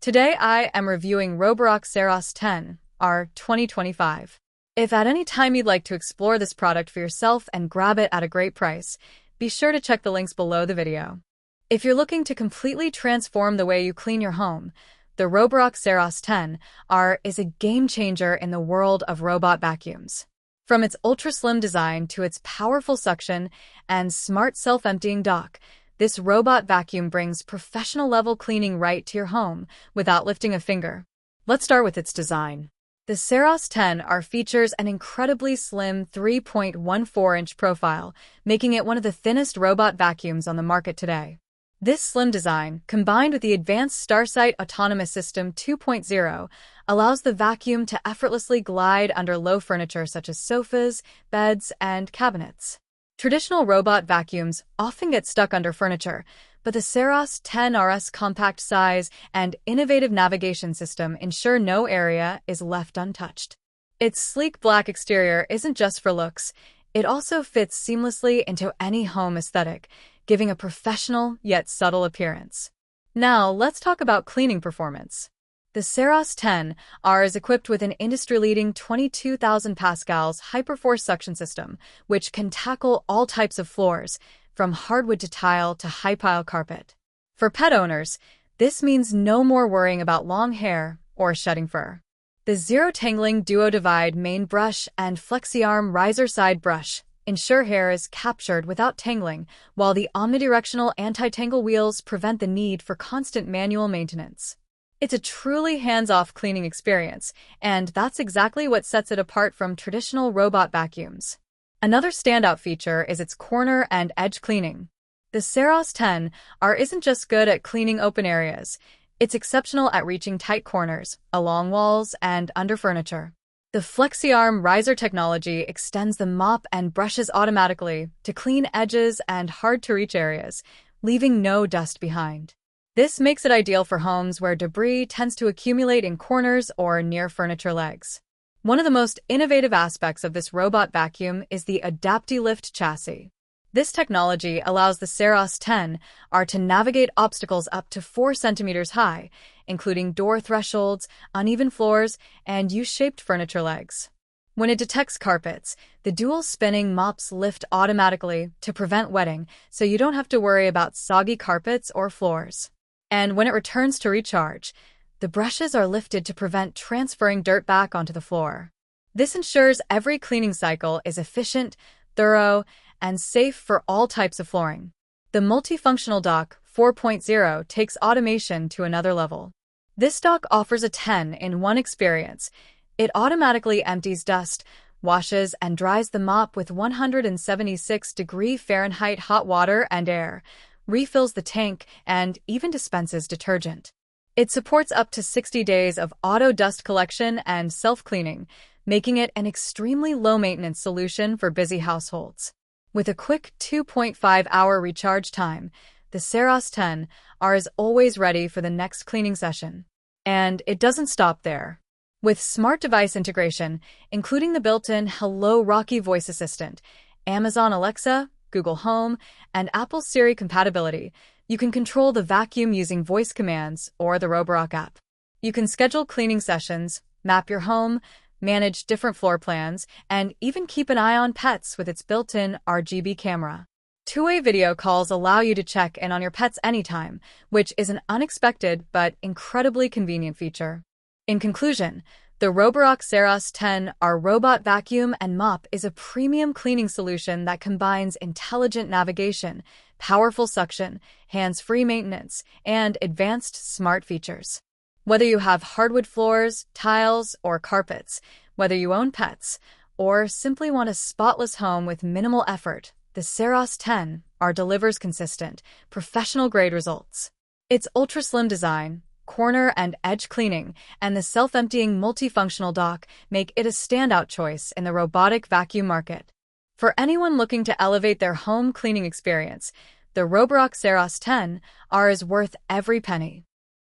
Today I am reviewing Roborock Saros 10R 2025. If at any time you'd like to explore this product for yourself and grab it at a great price, be sure to check the links below the video. If you're looking to completely transform the way you clean your home, the Roborock Saros 10R is a game-changer in the world of robot vacuums. From its ultra-slim design to its powerful suction and smart self-emptying dock, this robot vacuum brings professional-level cleaning right to your home without lifting a finger. Let's start with its design. The Saros 10R features an incredibly slim 3.14-inch profile, making it one of the thinnest robot vacuums on the market today. This slim design, combined with the advanced StarSight Autonomous System 2.0, allows the vacuum to effortlessly glide under low furniture such as sofas, beds, and cabinets. Traditional robot vacuums often get stuck under furniture, but the Saros 10R's compact size and innovative navigation system ensure no area is left untouched. Its sleek black exterior isn't just for looks, it also fits seamlessly into any home aesthetic, giving a professional yet subtle appearance. Now, let's talk about cleaning performance. The Saros 10R is equipped with an industry-leading 22,000 pascals Hyperforce suction system, which can tackle all types of floors, from hardwood to tile to high-pile carpet. For pet owners, this means no more worrying about long hair or shedding fur. The Zero-Tangling Duo Divide main brush and FlexiArm Riser side brush ensure hair is captured without tangling, while the omnidirectional anti-tangle wheels prevent the need for constant manual maintenance. It's a truly hands-off cleaning experience, and that's exactly what sets it apart from traditional robot vacuums. Another standout feature is its corner and edge cleaning. The Saros 10R isn't just good at cleaning open areas, it's exceptional at reaching tight corners, along walls, and under furniture. The FlexiArm Riser Technology extends the mop and brushes automatically to clean edges and hard-to-reach areas, leaving no dust behind. This makes it ideal for homes where debris tends to accumulate in corners or near furniture legs. One of the most innovative aspects of this robot vacuum is the AdaptiLift chassis. This technology allows the Saros 10R to navigate obstacles up to 4 centimeters high, including door thresholds, uneven floors, and U-shaped furniture legs. When it detects carpets, the dual spinning mops lift automatically to prevent wetting, so you don't have to worry about soggy carpets or floors. And when it returns to recharge, the brushes are lifted to prevent transferring dirt back onto the floor. This ensures every cleaning cycle is efficient, thorough, and safe for all types of flooring. The multifunctional dock 4.0 takes automation to another level. This dock offers a 10-in-1 experience. It automatically empties dust, washes and dries the mop with 176-degree Fahrenheit hot water and air, refills the tank, and even dispenses detergent. It supports up to 60 days of auto dust collection and self-cleaning, making it an extremely low-maintenance solution for busy households. With a quick 2.5-hour recharge time, the Saros 10R is always ready for the next cleaning session. And it doesn't stop there. With smart device integration, including the built-in Hello Rocky voice assistant, Amazon Alexa, Google Home, and Apple Siri compatibility, you can control the vacuum using voice commands or the Roborock app. You can schedule cleaning sessions, map your home, manage different floor plans, and even keep an eye on pets with its built-in RGB camera. Two-way video calls allow you to check in on your pets anytime, which is an unexpected but incredibly convenient feature. In conclusion, the Roborock Saros 10R robot vacuum and mop is a premium cleaning solution that combines intelligent navigation, powerful suction, hands-free maintenance, and advanced smart features. Whether you have hardwood floors, tiles, or carpets, whether you own pets, or simply want a spotless home with minimal effort, the Saros 10R delivers consistent, professional-grade results. Its ultra-slim design, corner and edge cleaning, and the self-emptying multifunctional dock make it a standout choice in the robotic vacuum market. For anyone looking to elevate their home cleaning experience, the Roborock Saros 10R is worth every penny.